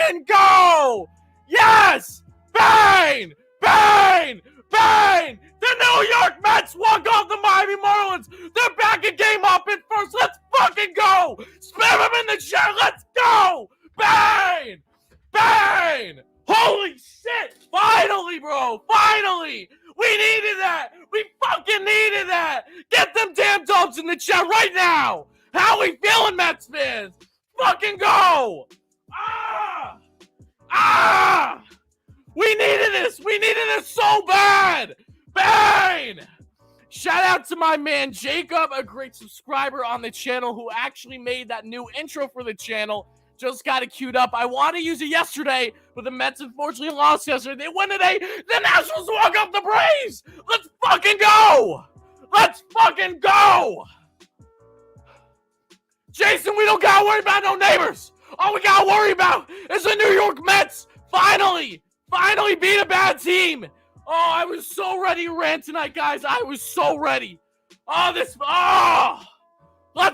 fucking go! Yes! Bang! Bang! Bang! The New York Mets walk off the Miami Marlins. They're back a game up in first. Let's fucking go! Spam him in the chat. Let's go! Bang! Bang! Holy shit! Finally, bro! Finally! We needed that! We fucking needed that! Get them damn dubs in the chat right now! How we feeling, Mets fans? Fucking go! Ah! Ah! We needed this! We needed this so bad! Bang! Shout out to my man Jacob, a great subscriber on the channel who actually made that new intro for the channel. Just got it queued up. I wanted to use it yesterday, but the Mets unfortunately lost yesterday. They win today. The Nationals walk up the Braves. Let's fucking go. Let's fucking go. Jason, we don't gotta worry about no neighbors. All we gotta worry about is the New York Mets finally beat a bad team. Oh, I was so ready to rant tonight, guys. I was so ready. Let's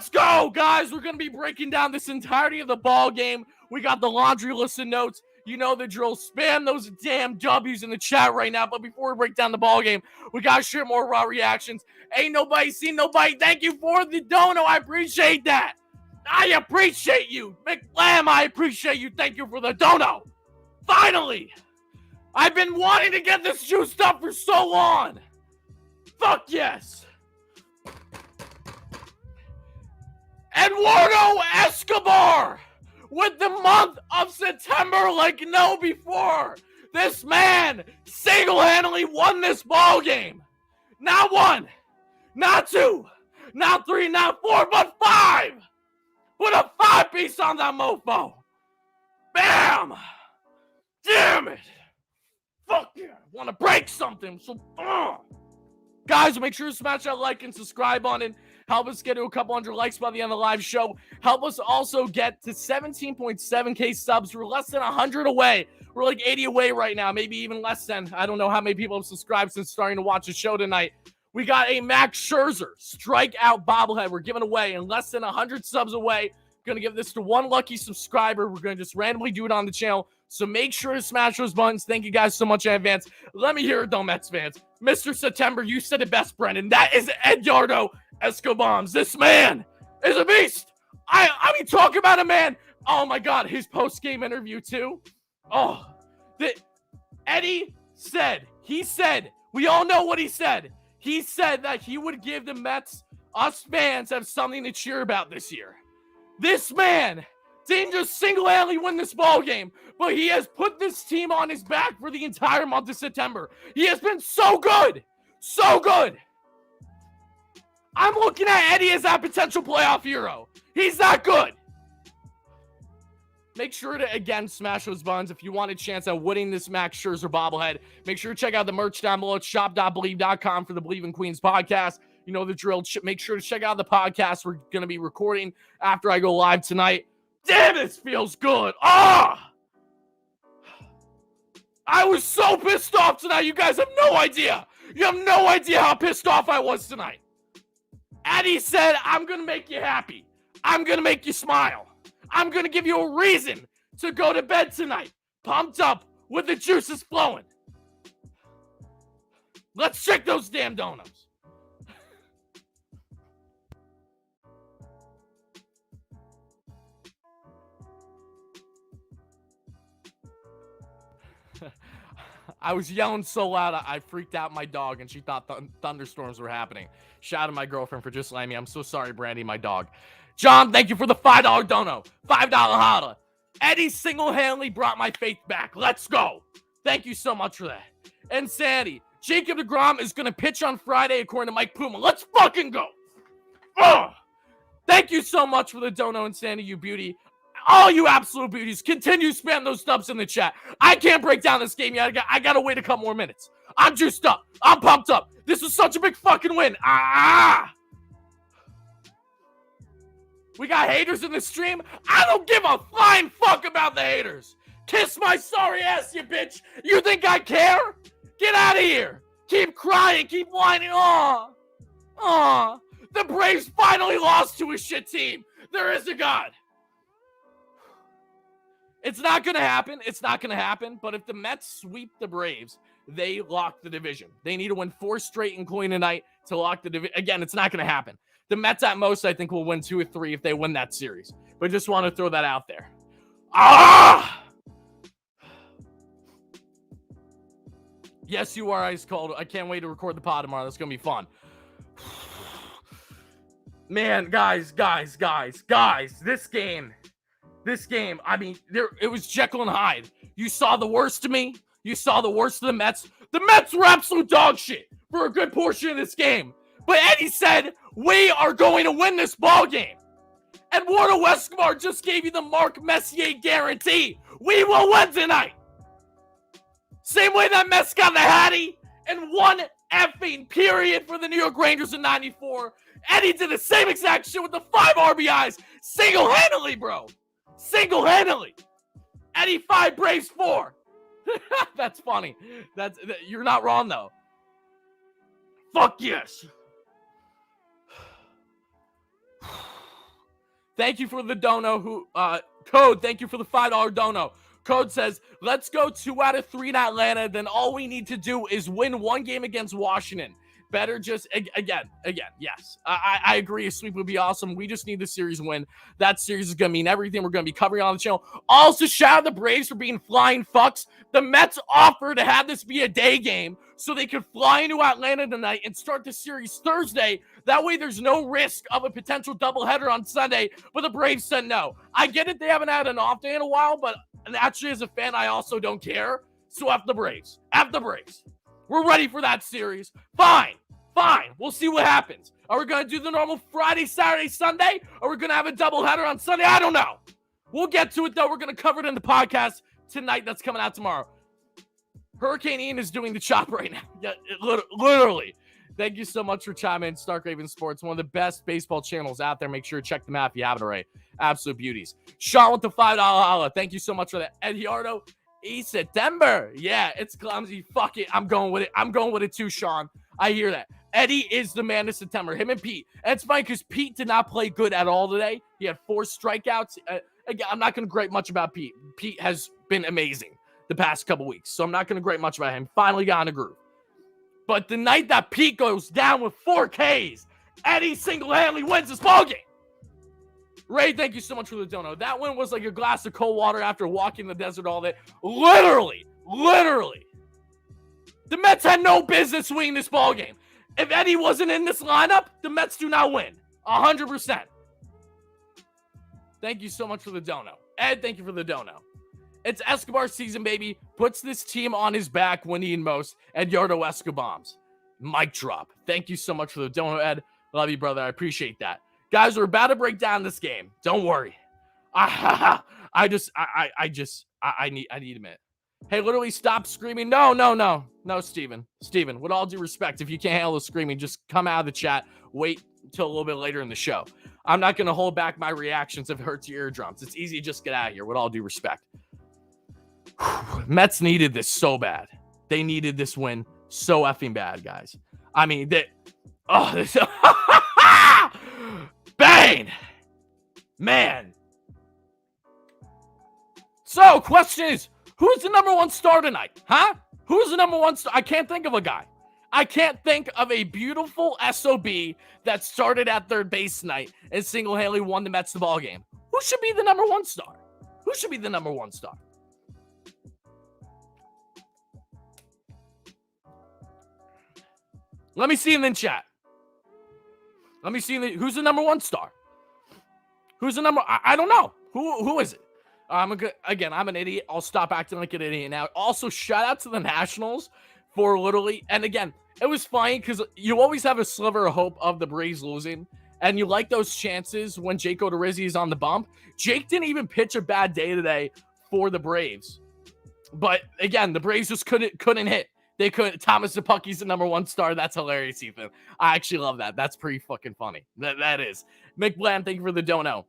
go, guys. We're going to be breaking down this entirety of the ball game. We got the laundry list of notes. You know the drill. Spam those damn W's in the chat right now. But before we break down the ball game, we got to share more raw reactions. Ain't nobody seen nobody. Thank you for the dono. I appreciate that. I appreciate you. McLam, I appreciate you. Thank you for the dono. Finally. I've been wanting to get this juiced up for so long. Fuck yes. Eduardo Escobar with the month of September like no before. This man single-handedly won this ball game. Not one, not two, not three, not four, but five. Put a 5-piece on that mofo. Bam. Damn it. Fuck yeah. I want to break something. So, guys, make sure to smash that like and subscribe on it. Help us get to a couple hundred likes by the end of the live show. Help us also get to 17.7K subs. We're less than 100 away. We're like 80 away right now, maybe even less than. I don't know how many people have subscribed since starting to watch the show tonight. We got a Max Scherzer strikeout bobblehead we're giving away, and less than 100 subs away. Going to give this to one lucky subscriber. We're going to just randomly do it on the channel. So make sure to smash those buttons. Thank you guys so much in advance. Let me hear it though, Mets fans. Mr. September, you said it best, Brendan. That is Eduardo Escobar. This man is a beast. I mean, talk about a man. Oh my God, his post-game interview too. Oh, Eddie said, we all know what he said. He said that he would give the Mets, us fans, have something to cheer about this year. This man didn't just single-handedly win this ball game, but he has put this team on his back for the entire month of September. He has been so good. So good. I'm looking at Eddie as that potential playoff hero. He's that good. Make sure to, again, smash those buttons if you want a chance at winning this Max Scherzer bobblehead. Make sure to check out the merch down below at shop.bleav.com for the Bleav in Queens podcast. You know the drill. Make sure to check out the podcast we're going to be recording after I go live tonight. Damn, this feels good. I was so pissed off tonight. You guys have no idea. You have no idea how pissed off I was tonight. Eddie said, I'm going to make you happy. I'm going to make you smile. I'm going to give you a reason to go to bed tonight. Pumped up with the juices flowing. Let's check those damn donuts. I was yelling so loud, I freaked out my dog, and she thought thunderstorms were happening. Shout out to my girlfriend for just letting me. I'm so sorry, Brandy, my dog. John, thank you for the $5 dono. $5 holla. Eddie single-handedly brought my faith back. Let's go. Thank you so much for that. And Sandy, Jacob deGrom is going to pitch on Friday, according to Mike Puma. Let's fucking go. Thank you so much for the dono, and Sandy, you beauty. All you absolute beauties, continue to spam those stubs in the chat. I can't break down this game yet. I gotta wait a couple more minutes. I'm juiced up. I'm pumped up. This is such a big fucking win. We got haters in the stream. I don't give a flying fuck about the haters. Kiss my sorry ass, you bitch. You think I care? Get out of here. Keep crying. Keep whining. The Braves finally lost to a shit team. There is a God. It's not going to happen. It's not going to happen. But if the Mets sweep the Braves, they lock the division. They need to win 4 straight, including tonight, to lock the division. Again, it's not going to happen. The Mets at most, I think, will win 2 or 3 if they win that series. But just want to throw that out there. Yes, you are ice cold. I can't wait to record the pod tomorrow. That's going to be fun. Man, guys, this game, I mean, it was Jekyll and Hyde. You saw the worst of me. You saw the worst of the Mets. The Mets were absolute dog shit for a good portion of this game. But Eddie said, we are going to win this ball game. Eduardo Escobar just gave you the Mark Messier guarantee. We will win tonight. Same way that Mets got the Hattie and 1 effing period for the New York Rangers in 94. Eddie did the same exact shit with the 5 RBIs. Single-handedly, bro. Single-handedly. Eddie 5, Braves 4. That's funny. You're not wrong, though. Fuck yes. Thank you for the dono. Code, thank you for the $5 dono. Code says, let's go 2 out of 3 in Atlanta. Then all we need to do is win 1 game against Washington. Better just, again, yes. I agree. A sweep would be awesome. We just need the series win. That series is going to mean everything we're going to be covering on the channel. Also, shout out the Braves for being flying fucks. The Mets offered to have this be a day game so they could fly into Atlanta tonight and start the series Thursday. That way, there's no risk of a potential doubleheader on Sunday, but the Braves said no. I get it. They haven't had an off day in a while, but actually, as a fan, I also don't care. So, F the Braves. F the Braves. We're ready for that series. Fine. We'll see what happens. Are we going to do the normal Friday, Saturday, Sunday? Or are we going to have a doubleheader on Sunday? I don't know. We'll get to it, though. We're going to cover it in the podcast tonight that's coming out tomorrow. Hurricane Ian is doing the chop right now. Yeah, literally. Thank you so much for chiming in. Stark Raven Sports, one of the best baseball channels out there. Make sure to check them out if you haven't already. Absolute beauties. Sean with the $5 holla. Thank you so much for that. Eduardo September. Yeah, it's clumsy. Fuck it. I'm going with it. I'm going with it too, Sean. I hear that. Eddie is the man of September. Him and Pete. And it's funny because Pete did not play good at all today. He had 4 strikeouts. Again, I'm not going to grate much about Pete. Pete has been amazing the past couple weeks, so I'm not going to grate much about him. Finally got in a groove. But the night that Pete goes down with 4 Ks, Eddie single-handedly wins this ballgame. Ray, thank you so much for the dono. That one was like a glass of cold water after walking the desert all day. Literally. The Mets had no business winning this ballgame. If Eddie wasn't in this lineup, the Mets do not win. 100%. Thank you so much for the dono. Ed, thank you for the dono. It's Escobar season, baby. Puts this team on his back when needed most. Eduardo Escobars. Mic drop. Thank you so much for the dono, Ed. Love you, brother. I appreciate that. Guys, we're about to break down this game. Don't worry. I need a minute. Hey, literally stop screaming. No, Steven. Steven, with all due respect, if you can't handle the screaming, just come out of the chat. Wait until a little bit later in the show. I'm not going to hold back my reactions if it hurts your eardrums. It's easy to just get out of here, with all due respect. Mets needed this so bad. They needed this win so effing bad, guys. I mean, Bane! Man. So, question is, who's the number 1 star tonight? Huh? Who's the number 1 star? I can't think of a guy. I can't think of a beautiful SOB that started at third base tonight and single-handedly won the Mets the ball game. Who should be the number 1 star? Who should be the number 1 star? Let me see in the chat. Let me see who's the number 1 star. Who's the number? I don't know. Who is it? I'm an idiot. I'll stop acting like an idiot now. Also, shout out to the Nationals for literally, and again, it was funny because you always have a sliver of hope of the Braves losing, and you like those chances when Jake Odorizzi is on the bump. Jake didn't even pitch a bad day today for the Braves, but again, the Braves just couldn't hit. They couldn't. Thomas DePucky's the number 1 star. That's hilarious, Ethan. I actually love that. That's pretty fucking funny. That is. Mick Bland, thank you for the dono.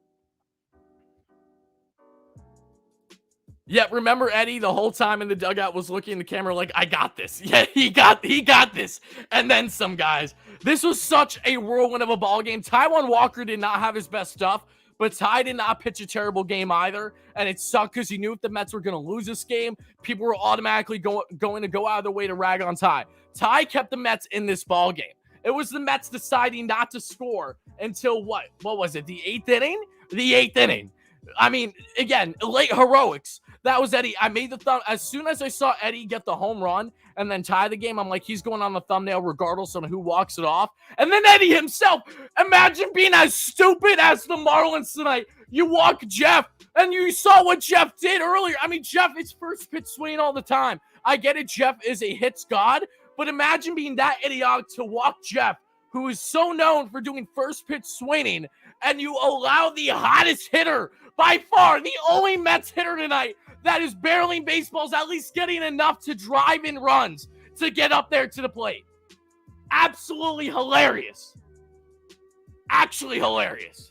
Yeah, remember Eddie the whole time in the dugout was looking in the camera like, I got this. Yeah, he got this. And then some guys. This was such a whirlwind of a ball game. Taijuan Walker did not have his best stuff, But Ty did not pitch a terrible game either, and it sucked because he knew if the Mets were going to lose this game, people were automatically going to go out of their way to rag on Ty. Ty kept the Mets in this ball game. It was the Mets deciding not to score until what was it, the 8th inning? The 8th inning. I mean, again, late heroics. That was Eddie. I made the thumb as soon as I saw Eddie get the home run and then tie the game. I'm like, he's going on the thumbnail regardless on who walks it off. And then Eddie himself, imagine being as stupid as the Marlins tonight. You walk Jeff, and you saw what Jeff did earlier. I mean, Jeff is first pitch swinging all the time. I get it, Jeff is a hits god, but imagine being that idiotic to walk Jeff, who is so known for doing first pitch swinging, and you allow the hottest hitter, by far the only Mets hitter tonight that is barreling baseballs, at least getting enough to drive in runs to get up there to the plate. Absolutely hilarious. Actually hilarious.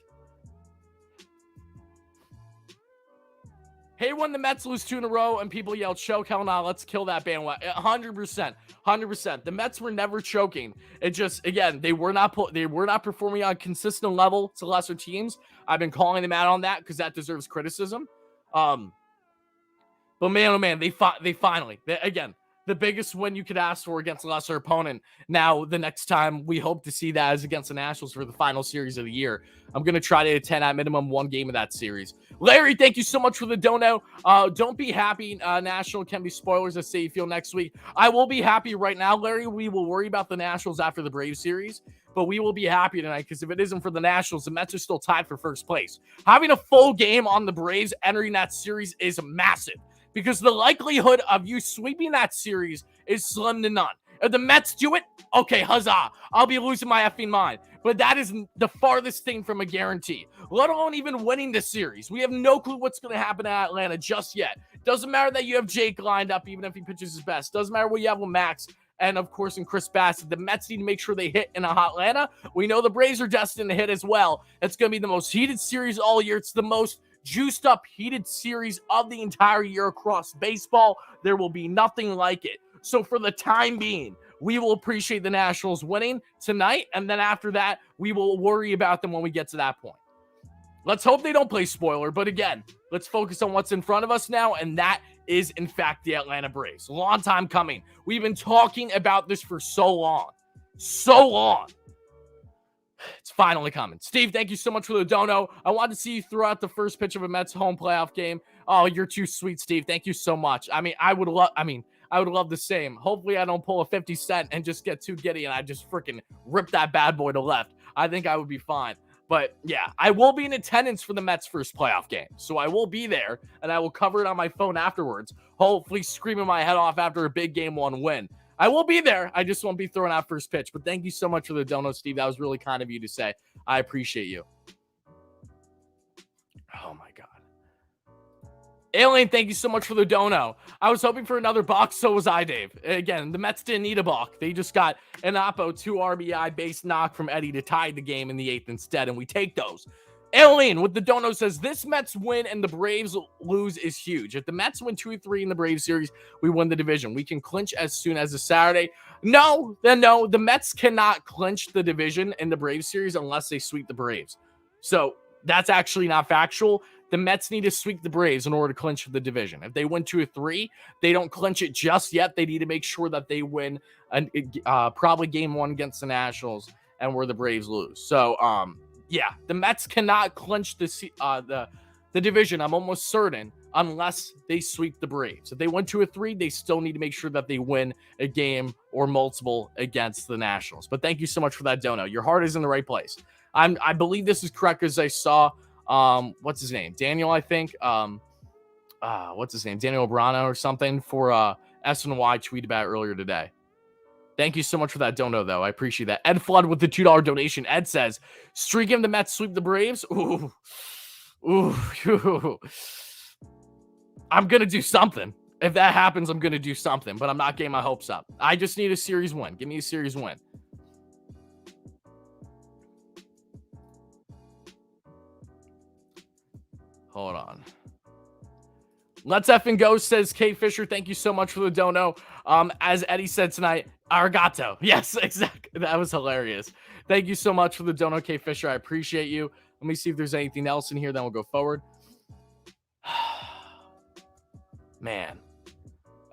Hey, when the Mets lose 2 in a row and people yell, choke, hell nah, let's kill that bandwagon. 100%. 100%. The Mets were never choking. It just, again, they were not performing on a consistent level to lesser teams. I've been calling them out on that because that deserves criticism. But man, oh man, they finally, again, the biggest win you could ask for against a lesser opponent. Now, the next time we hope to see that is against the Nationals for the final series of the year. I'm going to try to attend at minimum 1 game of that series. Larry, thank you so much for the dono. Don't be happy. National can be spoilers. Let's say you feel next week. I will be happy right now, Larry. We will worry about the Nationals after the Braves series, but we will be happy tonight because if it isn't for the Nationals, the Mets are still tied for first place. Having a full game on the Braves entering that series is massive, because the likelihood of you sweeping that series is slim to none. If the Mets do it, okay, huzzah. I'll be losing my effing mind. But that is the farthest thing from a guarantee, let alone even winning the series. We have no clue what's going to happen at Atlanta just yet. Doesn't matter that you have Jake lined up, even if he pitches his best. Doesn't matter what you have with Max and, of course, in Chris Bassett. The Mets need to make sure they hit in a hot Atlanta. We know the Braves are destined to hit as well. It's going to be the most heated series all year. It's the most juiced up, heated series of the entire year across baseball. There will be nothing like it. So for the time being, we will appreciate the Nationals winning tonight, and then after that, we will worry about them when we get to that point. Let's hope they don't play spoiler, but again, let's focus on what's in front of us now, and that is, in fact, the Atlanta Braves. Long time coming. We've been talking about this for so long. So long. It's finally coming. Steve, thank you so much for the dono. I wanted to see you throw out the first pitch of a Mets home playoff game. Oh, you're too sweet, Steve. Thank you so much. I would love the same. Hopefully I don't pull a 50 cent and just get too giddy and I just freaking rip that bad boy to left. I think I would be fine. But yeah, I will be in attendance for the Mets' first playoff game. So I will be there and I will cover it on my phone afterwards. Hopefully screaming my head off after a big game 1 win. I will be there. I just won't be throwing out first pitch. But thank you so much for the dono, Steve. That was really kind of you to say. I appreciate you. Oh my God. Alien, thank you so much for the dono. I was hoping for another balk, so was I, Dave. Again, the Mets didn't need a balk. They just got an Oppo 2 RBI base knock from Eddie to tie the game in the 8th instead, and we take those. Alien with the dono says, this Mets win and the Braves lose is huge. If the Mets win 2-3 in the Braves series, we win the division. We can clinch as soon as a Saturday. No. The Mets cannot clinch the division in the Braves series unless they sweep the Braves. So that's actually not factual. The Mets need to sweep the Braves in order to clinch the division. If they win 2-3, they don't clinch it just yet. They need to make sure that they win probably game 1 against the Nationals and where the Braves lose. So, yeah, the Mets cannot clinch the division, I'm almost certain, unless they sweep the Braves. If they win 2-3, they still need to make sure that they win a game or multiple against the Nationals. But thank you so much for that dono. Your heart is in the right place. I believe this is correct as I saw, what's his name? Daniel, I think. What's his name? Daniel Brano or something for SNY tweeted about earlier today. Thank you so much for that dono, though. I appreciate that. Ed Flood with the $2 donation. Ed says, streaking the Mets sweep the Braves. Ooh. I'm going to do something. If that happens, I'm going to do something, but I'm not getting my hopes up. I just need a series win. Give me a series win. Hold on. Let's effing go, says Kate Fisher. Thank you so much for the dono. As Eddie said tonight, arigato. Yes, exactly. That was hilarious. Thank you so much for the dono, Kate Fisher. I appreciate you. Let me see if there's anything else in here. Then we'll go forward. Man.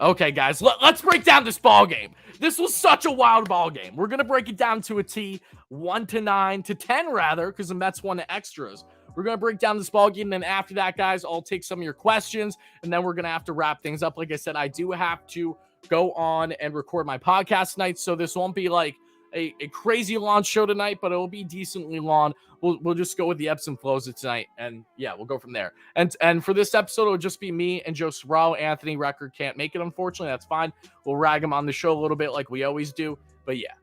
Okay, guys, let's break down this ball game. This was such a wild ball game. We're going to break it down to a T, 1-9 to 10, rather, because the Mets won the extras. We're going to break down this ball game, and then after that, guys, I'll take some of your questions, and then we're going to have to wrap things up. Like I said, I do have to go on and record my podcast tonight, so this won't be like a crazy long show tonight, but it will be decently long. We'll just go with the ebbs and flows of tonight, and yeah, we'll go from there. And for this episode, it'll just be me and Joe Sorrell. Anthony Record can't make it, unfortunately. That's fine. We'll rag him on the show a little bit like we always do, but yeah.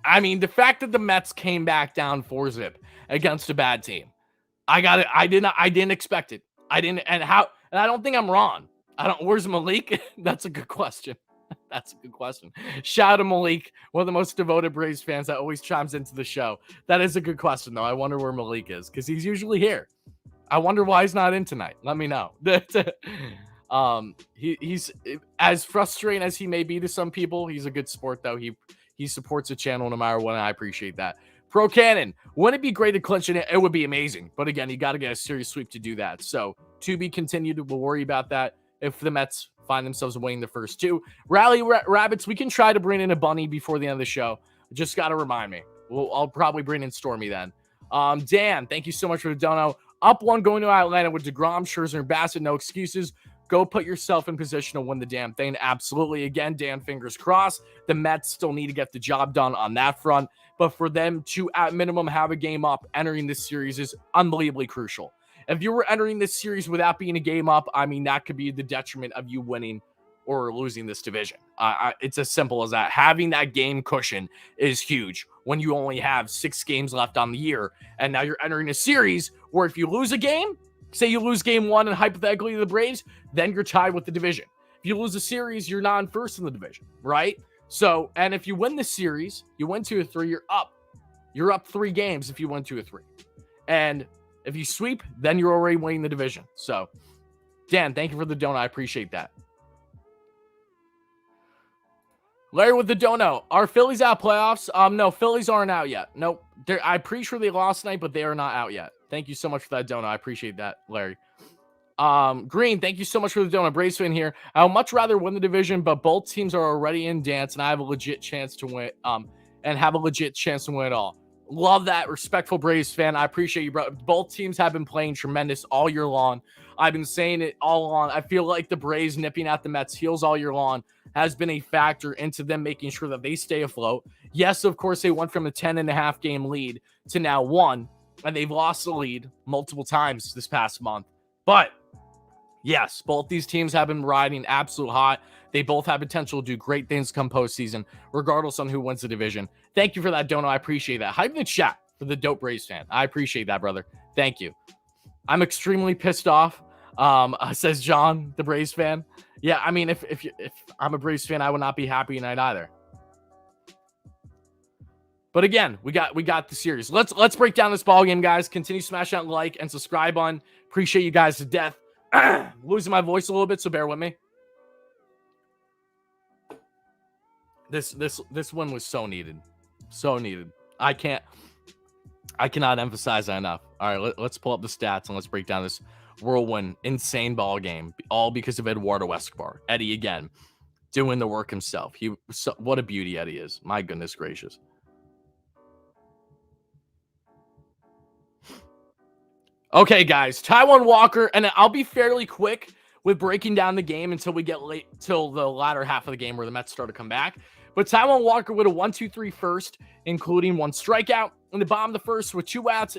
I mean, the fact that the Mets came back down 4-zip against a bad team, I didn't expect it. And I don't think I'm wrong. Where's Malik? That's a good question. That's a good question. Shout out to Malik, one of the most devoted Braves fans that always chimes into the show. That is a good question, though. I wonder where Malik is, because he's usually here. I wonder why he's not in tonight. Let me know. He's as frustrating as he may be to some people. He's a good sport, though. He supports the channel no matter what, and I appreciate that. Pro Cannon, wouldn't it be great to clinch it? It would be amazing. But again, you got to get a serious sweep to do that. So to be continued. We'll worry about that if the Mets find themselves winning the first two. Rally Rabbits, we can try to bring in a bunny before the end of the show. Just got to remind me. I'll probably bring in Stormy then. Dan, thank you so much for the dono. Up one going to Atlanta with DeGrom, Scherzer, and Bassett. No excuses. Go put yourself in position to win the damn thing. Absolutely. Again, Dan, fingers crossed. The Mets still need to get the job done on that front. But for them to, at minimum, have a game up entering this series is unbelievably crucial. If you were entering this series without being a game up, I mean, that could be the detriment of you winning or losing this division. It's as simple as that. Having that game cushion is huge when you only have 6 games left on the year. And now you're entering a series where if you lose a game, say you lose game 1 and hypothetically the Braves, then you're tied with the division. If you lose a series, you're not in first in the division, right? So, and if you win the series, you win 2 or 3, you're up. You're up 3 games if you win 2 or 3. And if you sweep, then you're already winning the division. So, Dan, thank you for the donut. I appreciate that. Larry with the dono. Are Phillies out playoffs? No, Phillies aren't out yet. Nope. I'm pretty sure they lost tonight, but they are not out yet. Thank you so much for that dono. I appreciate that, Larry. Green, thank you so much for the donut. Braves fan here. I would much rather win the division, but both teams are already in dance, and I have a legit chance to win. And have a legit chance to win it all. Love that, respectful Braves fan. I appreciate you, bro. Both teams have been playing tremendous all year long. I've been saying it all along. I feel like the Braves nipping at the Mets' heels all year long has been a factor into them making sure that they stay afloat. Yes, of course, they went from a 10.5 game lead to now 1, and they've lost the lead multiple times this past month. But yes, both these teams have been riding absolute hot. They both have potential to do great things come postseason, regardless on who wins the division. Thank you for that, Dono. I appreciate that. Hype in the chat for the dope Braves fan. I appreciate that, brother. Thank you. I'm extremely pissed off, says John, the Braves fan. Yeah, I mean, if I'm a Braves fan, I would not be happy tonight either. But again, we got the series. Let's break down this ball game, guys. Continue smashing that like and subscribe button. Appreciate you guys to death. Losing my voice a little bit, so bear with me. This one was so needed. So needed. I cannot emphasize that enough. All right, let's pull up the stats and let's break down this whirlwind, insane ball game. All because of Eduardo Escobar. Eddie again, doing the work himself. What a beauty Eddie is. My goodness gracious. Okay, guys, Taijuan Walker, and I'll be fairly quick with breaking down the game until we get late till the latter half of the game where the Mets start to come back. But Taijuan Walker with a 1-2-3 first, including 1 strikeout. In the bottom of the first with 2 outs,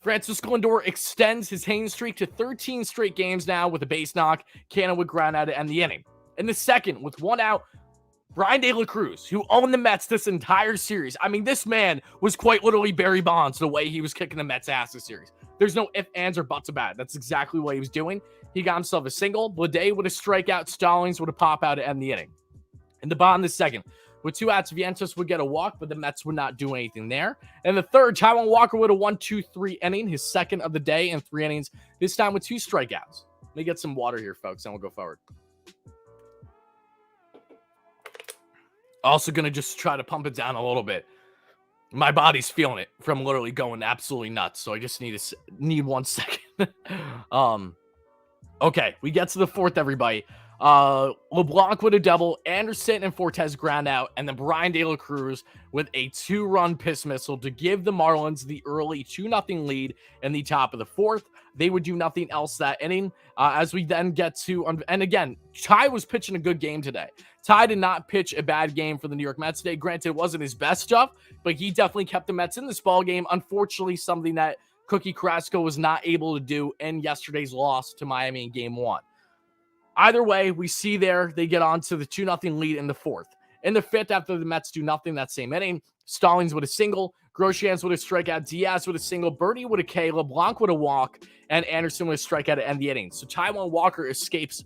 Francisco Lindor extends his hitting streak to 13 straight games now with a base knock. Cannon would ground out to end the inning. In the second, with 1 out, Brian De La Cruz, who owned the Mets this entire series. I mean, this man was quite literally Barry Bonds the way he was kicking the Mets' ass this series. There's no ifs, ands, or buts about it. That's exactly what he was doing. He got himself a single. Bleav with a strikeout. Stallings with a pop out to end the inning. In the bottom of the second, with 2 outs, Vientos would get a walk, but the Mets would not do anything there. In the third, Taijuan Walker with a 1-2-3 inning, his second of the day in 3 innings, this time with 2 strikeouts. Let me get some water here, folks, and we'll go forward. Also going to just try to pump it down a little bit. My body's feeling it from literally going absolutely nuts. So I just need 1 second. Okay, we get to the fourth, everybody. LeBlanc with a double, Anderson and Fortes ground out, and then Brian De La Cruz with a 2-run piss missile to give the Marlins the early 2-0 lead in the top of the fourth. They would do nothing else that inning. As we then get to, and again, Ty was pitching a good game today. Ty did not pitch a bad game for the New York Mets today. Granted, it wasn't his best stuff, but he definitely kept the Mets in this ball game. Unfortunately, something that Cookie Carrasco was not able to do in yesterday's loss to Miami in Game 1. Either way, we see there they get on to the 2-0 lead in the fourth. In the fifth, after the Mets do nothing that same inning, Stallings with a single, Grosjean with a strikeout, Diaz with a single, Birdie with a K, LeBlanc with a walk, and Anderson with a strikeout to end the inning. So Taijuan Walker escapes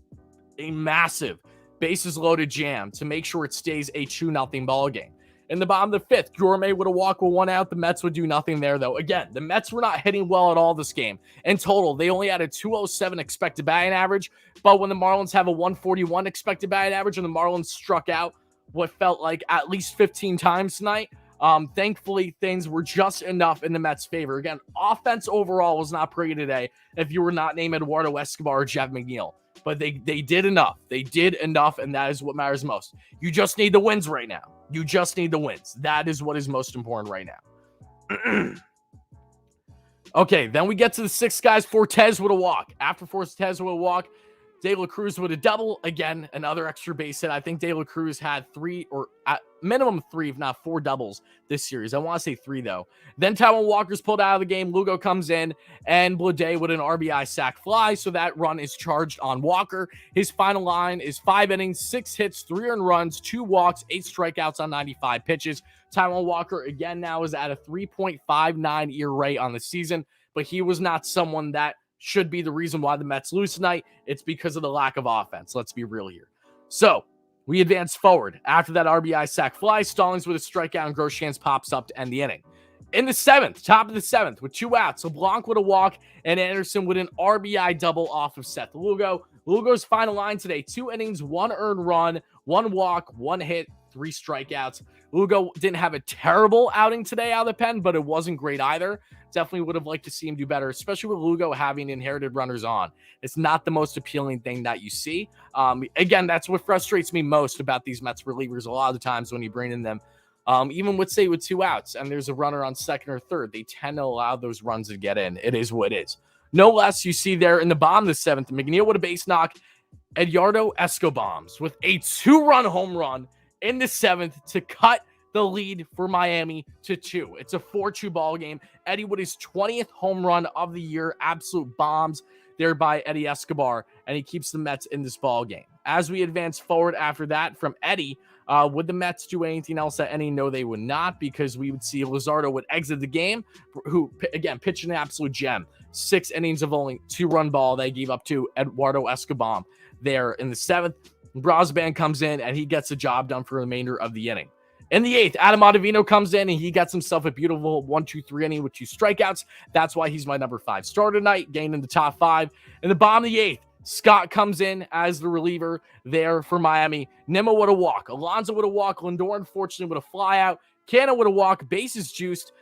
a massive bases-loaded jam to make sure it stays a 2-0 ball game. In the bottom of the fifth, Gourmet would have walked with 1 out. The Mets would do nothing there, though. Again, the Mets were not hitting well at all this game. In total, they only had a 207 expected batting average, but when the Marlins have a 141 expected batting average and the Marlins struck out what felt like at least 15 times tonight, thankfully, things were just enough in the Mets' favor. Again, offense overall was not pretty today if you were not named Eduardo Escobar or Jeff McNeil. But they did enough. They did enough, and that is what matters most. You just need the wins right now. You just need the wins. That is what is most important right now. Okay, then we get to the sixth guys. Fortes with a walk. After Fortes with a walk, De La Cruz with a double. Again, another extra base hit. I think De La Cruz had 3 or at minimum 3, if not 4 doubles this series. I want to say 3, though. Then Taijuan Walker's pulled out of the game. Lugo comes in, and Bleav with an RBI sac fly. So that run is charged on Walker. His final line is 5 innings, 6 hits, 3 earned runs, 2 walks, 8 strikeouts on 95 pitches. Taijuan Walker, again, now is at a 3.59 ERA on the season, but he was not someone that should be the reason why the Mets lose tonight. It's because of the lack of offense. Let's be real here. So we advance forward. After that RBI sac fly, Stallings with a strikeout and Grosjean pops up to end the inning. In the seventh, top of the seventh, with 2 outs, LeBlanc with a walk and Anderson with an RBI double off of Seth Lugo. Lugo's final line today, 2 innings, 1 earned run, 1 walk, 1 hit, 3 strikeouts. Lugo didn't have a terrible outing today out of the pen, but it wasn't great either. Definitely would have liked to see him do better, especially with Lugo having inherited runners on. It's not the most appealing thing that you see. Again, that's what frustrates me most about these Mets relievers a lot of the times when you bring in them. Even with 2 outs and there's a runner on second or third, they tend to allow those runs to get in. It is what it is. No less, you see there in the bottom of the seventh, McNeil with a base knock, Eduardo Escobar with a 2-run home run in the seventh to cut the lead for Miami to 2. It's a 4-2 ball game. Eddie with his 20th home run of the year, absolute bombs there by Eddie Escobar, and he keeps the Mets in this ball game. As we advance forward after that from Eddie, would the Mets do anything else that any? No, they would not, because we would see Luzardo would exit the game, who, again, pitched an absolute gem. 6 innings of only 2-run ball they gave up to Eduardo Escobar there in the seventh. Brosban comes in, and he gets the job done for the remainder of the inning. In the eighth, Adam Ottavino comes in, and he gets himself a beautiful 1-2-3 inning with 2 strikeouts. That's why he's my number 5 starter tonight, gained in the top 5. In the bottom of the eighth, Scott comes in as the reliever there for Miami. Nimmo with a walk. Alonso with a walk. Lindor, unfortunately, with a fly out. Cano with a walk. Bases juiced.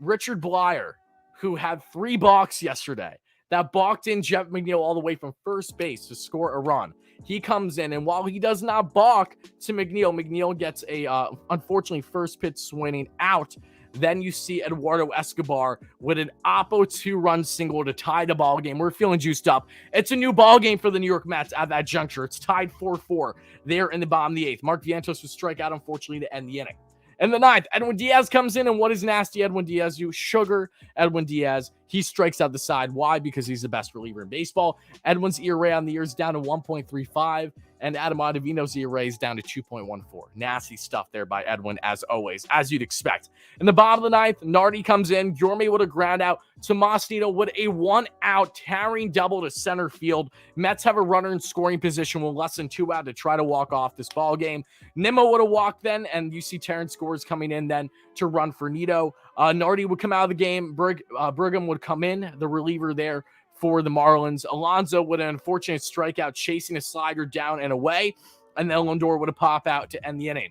Richard Bleav, who had 3 balks yesterday, that balked in Jeff McNeil all the way from first base to score a run. He comes in, and while he does not balk to McNeil, McNeil gets a, unfortunately, first pitch swinging out. Then you see Eduardo Escobar with an Oppo 2-run single to tie the ball game. We're feeling juiced up. It's a new ball game for the New York Mets at that juncture. It's tied 4-4 there in the bottom of the eighth. Mark Vientos would strike out, unfortunately, to end the inning. In the ninth, Edwin Diaz comes in, and what does nasty Edwin Diaz do? Sugar Edwin Diaz. He strikes out the side. Why? Because he's the best reliever in baseball. Edwin's ERA on the year is down to 1.35, and Adam Ottavino's ERA is down to 2.14. Nasty stuff there by Edwin, as always, as you'd expect. In the bottom of the ninth, Nardi comes in. Gourmet with a ground out. Tomas Nido with a 1-out towering double to center field. Mets have a runner in scoring position with less than 2 out to try to walk off this ball game. Nimmo would have walked then, and you see Terrence Scores coming in then to run for Nido. Nardi would come out of the game. Brigham would come in, the reliever there for the Marlins. Alonso with an unfortunate strikeout, chasing a slider down and away, and then Lindor would have pop out to end the inning.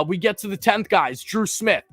We get to the 10th guys. Drew Smith.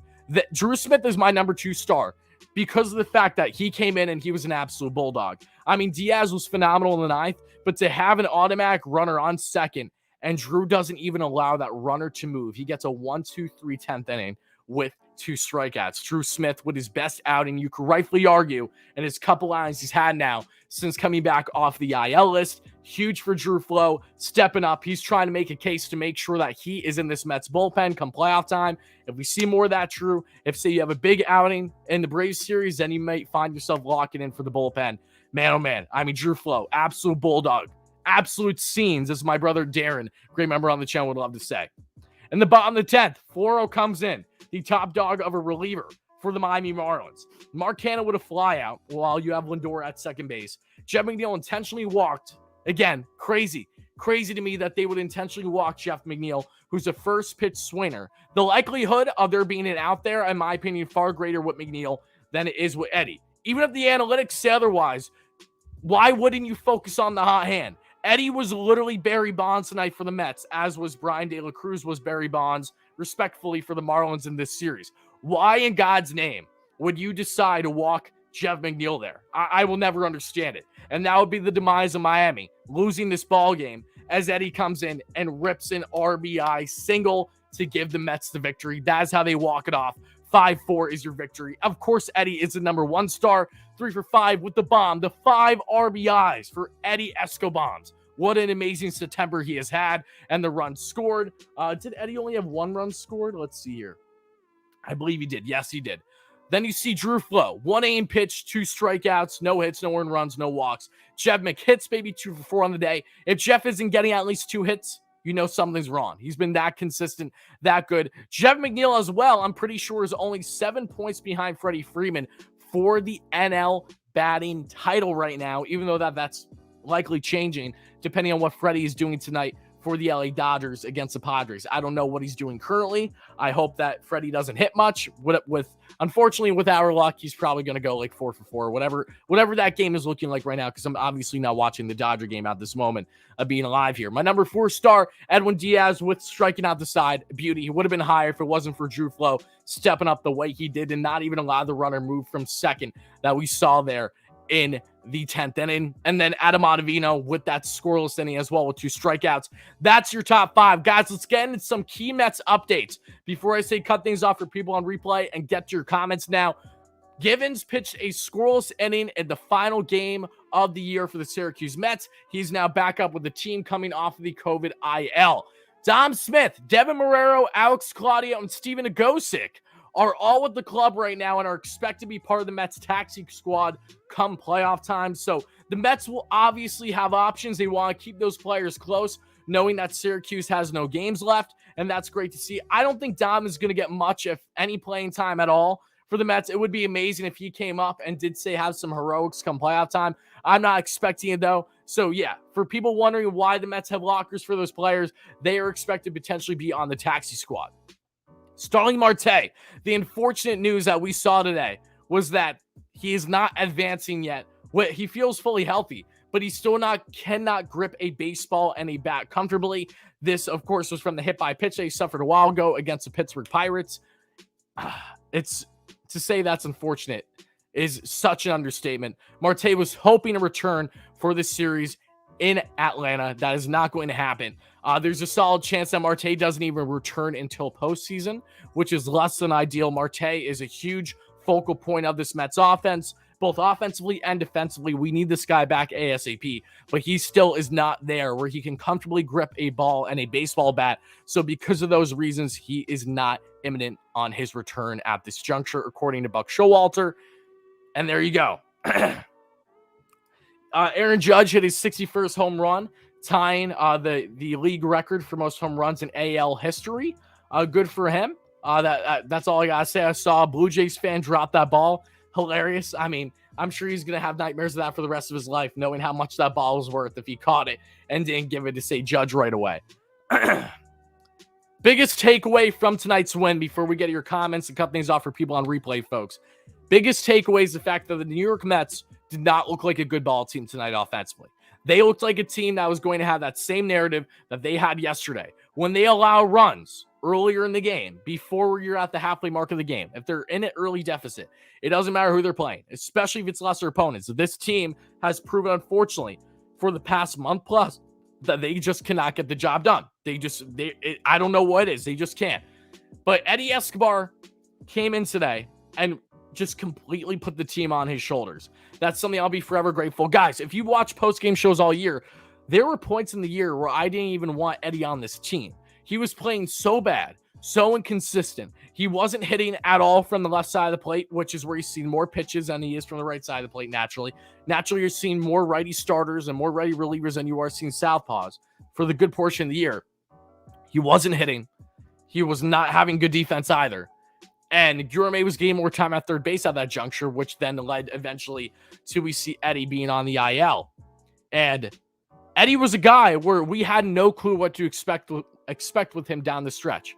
Drew Smith is my number 2 star because of the fact that he came in and he was an absolute bulldog. I mean, Diaz was phenomenal in the 9th, but to have an automatic runner on second and Drew doesn't even allow that runner to move. He gets a 1-2-3 10th inning with 2 strikeouts. Drew Smith with his best outing, you could rightfully argue, in his couple outings he's had now since coming back off the IL list. Huge for Drew Flo, stepping up. He's trying to make a case to make sure that he is in this Mets bullpen come playoff time. If we see more of that, Drew, if say you have a big outing in the Braves series, then you might find yourself locking in for the bullpen. Man, oh man. I mean, Drew Flo, absolute bulldog. Absolute scenes, as my brother Darren, great member on the channel, would love to say. In the bottom of the 10th, Floro comes in, the top dog of a reliever for the Miami Marlins. Mark Canha with a flyout while you have Lindor at second base. Jeff McNeil intentionally walked. Again, crazy to me that they would intentionally walk Jeff McNeil, who's a first pitch swinger. The likelihood of there being an out there, in my opinion, far greater with McNeil than it is with Eddie. Even if the analytics say otherwise, why wouldn't you focus on the hot hand? Eddie was literally Barry Bonds tonight for the Mets, as was Brian De La Cruz was Barry Bonds, respectfully, for the Marlins in this series. Why in God's name would you decide to walk Jeff McNeil there? I will never understand it. And that would be the demise of Miami, losing this ball game as Eddie comes in and rips an RBI single to give the Mets the victory. That's how they walk it off. 5-4 is your victory. Of course, Eddie is the number 1 star, 3 for 5 with the bomb. The 5 RBIs for Eddie Escobar. What an amazing September he has had, and the runs scored. Did Eddie only have 1 run scored? Let's see here. I Bleav he did. Yes, he did. Then you see Drew Flo, 1 aim pitch, 2 strikeouts, no hits, no earned runs, no walks. Jeff McHits, maybe 2 for 4 on the day. If Jeff isn't getting at least 2 hits, you know something's wrong. He's been that consistent, that good. Jeff McNeil as well, I'm pretty sure, is only 7 points behind Freddie Freeman for the NL batting title right now, even though that's likely changing depending on what Freddie is doing tonight for the LA Dodgers against the Padres. I don't know what he's doing currently. I hope that Freddie doesn't hit much. Unfortunately, with our luck, he's probably going to go like 4 for 4, whatever that game is looking like right now, because I'm obviously not watching the Dodger game at this moment of being alive here. My number 4 star, Edwin Diaz, with striking out the side. Beauty. He would have been higher if it wasn't for Drew Flo stepping up the way he did and not even allow the runner move from second that we saw there in the 10th inning. And then Adam Ottavino with that scoreless inning as well with 2 strikeouts. That's your top 5. Guys, let's get into some key Mets updates before I say cut things off for people on replay and get to your comments now. Givens pitched a scoreless inning in the final game of the year for the Syracuse Mets. He's now back up with the team coming off of the COVID IL. Dom Smith, Devin Marrero, Alex Claudio, and Steven Agosic are all with the club right now and are expected to be part of the Mets taxi squad come playoff time. So the Mets will obviously have options. They want to keep those players close, knowing that Syracuse has no games left, and that's great to see. I don't think Dom is going to get much, if any, playing time at all for the Mets. It would be amazing if he came up and did say have some heroics come playoff time. I'm not expecting it, though. So, yeah, for people wondering why the Mets have lockers for those players, they are expected to potentially be on the taxi squad. Starling Marte, the unfortunate news that we saw today was that he is not advancing yet. He feels fully healthy, but he still cannot grip a baseball and a bat comfortably. This, of course, was from the hit by pitch that he suffered a while ago against the Pittsburgh Pirates. It's to say that's unfortunate is such an understatement. Marte was hoping to return for this series in Atlanta. That is not going to happen. There's a solid chance that Marte doesn't even return until postseason, which is less than ideal. Marte is a huge focal point of this Mets offense, both offensively and defensively. We need this guy back ASAP, but he still is not there where he can comfortably grip a ball and a baseball bat. So because of those reasons, he is not imminent on his return at this juncture, according to Buck Showalter. And there you go. Aaron Judge hit his 61st home run, tying the league record for most home runs in AL history. Good for him. That's all I gotta say. I saw a Blue Jays fan drop that ball. Hilarious. I mean, I'm sure he's gonna have nightmares of that for the rest of his life, knowing how much that ball was worth if he caught it and didn't give it to say Judge right away. Biggest takeaway from tonight's win before we get your comments and cut things off for people on replay, folks. Biggest takeaway is the fact that the New York Mets did not look like a good ball team tonight offensively. They looked like a team that was going to have that same narrative that they had yesterday. When they allow runs earlier in the game, before you're at the halfway mark of the game, if they're in an early deficit, it doesn't matter who they're playing, especially if it's lesser opponents. This team has proven, unfortunately, for the past month plus, that they just cannot get the job done. I don't know what it is. They just can't. But Eddie Escobar came in today and just completely put the team on his shoulders. That's something I'll be forever grateful. Guys, if you watch post-game shows all year, there were points in the year where I didn't even want Eddie on this team. He was playing so bad, so inconsistent. He wasn't hitting at all from the left side of the plate, which is where he's seen more pitches than he is from the right side of the plate naturally. Naturally, you're seeing more righty starters and more righty relievers than you are seeing southpaws for the good portion of the year. He wasn't hitting. He was not having good defense either. And Gourmet was getting more time at third base at that juncture, which then led eventually to we see Eddie being on the IL. And Eddie was a guy where we had no clue what to expect with him down the stretch.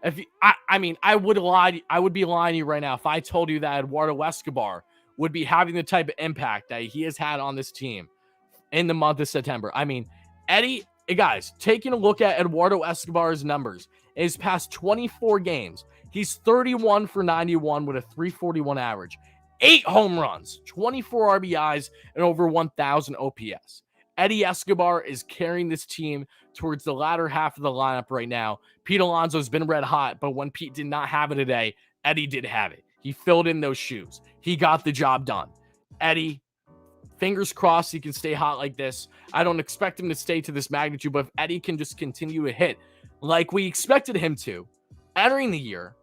I would be lying to you right now if I told you that Eduardo Escobar would be having the type of impact that he has had on this team in the month of September. I mean, Eddie, guys, taking a look at Eduardo Escobar's numbers in his past 24 games, he's 31 for 91 with a 341 average, 8 home runs, 24 RBIs, and over 1,000 OPS. Eddie Escobar is carrying this team towards the latter half of the lineup right now. Pete Alonso's been red hot, but when Pete did not have it today, Eddie did have it. He filled in those shoes. He got the job done. Eddie, fingers crossed he can stay hot like this. I don't expect him to stay to this magnitude, but if Eddie can just continue to hit like we expected him to entering the year,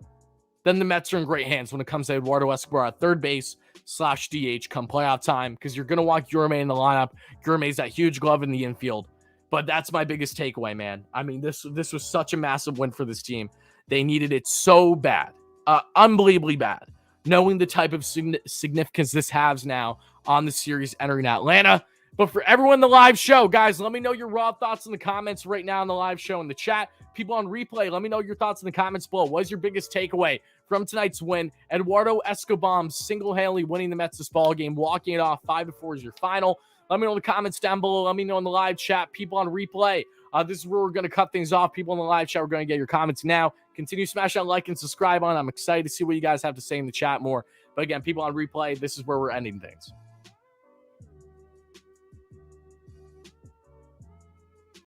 then the Mets are in great hands when it comes to Eduardo Escobar at third base /DH come playoff time, because you're going to want Gourmet in the lineup. Gourmet's that huge glove in the infield. But that's my biggest takeaway, man. I mean, this was such a massive win for this team. They needed it so bad. Unbelievably bad. Knowing the type of significance this has now on the series entering Atlanta. But for everyone in the live show, guys, let me know your raw thoughts in the comments right now in the live show in the chat. People on replay, let me know your thoughts in the comments below. What is your biggest takeaway from tonight's win? Eduardo Escobar single-handedly winning the Mets this ball game, walking it off 5-4 is your final. Let me know in the comments down below. Let me know in the live chat. People on replay, this is where we're going to cut things off. People in the live chat, we're going to get your comments now. Continue to smash that like and subscribe on. I'm excited to see what you guys have to say in the chat more. But again, people on replay, this is where we're ending things.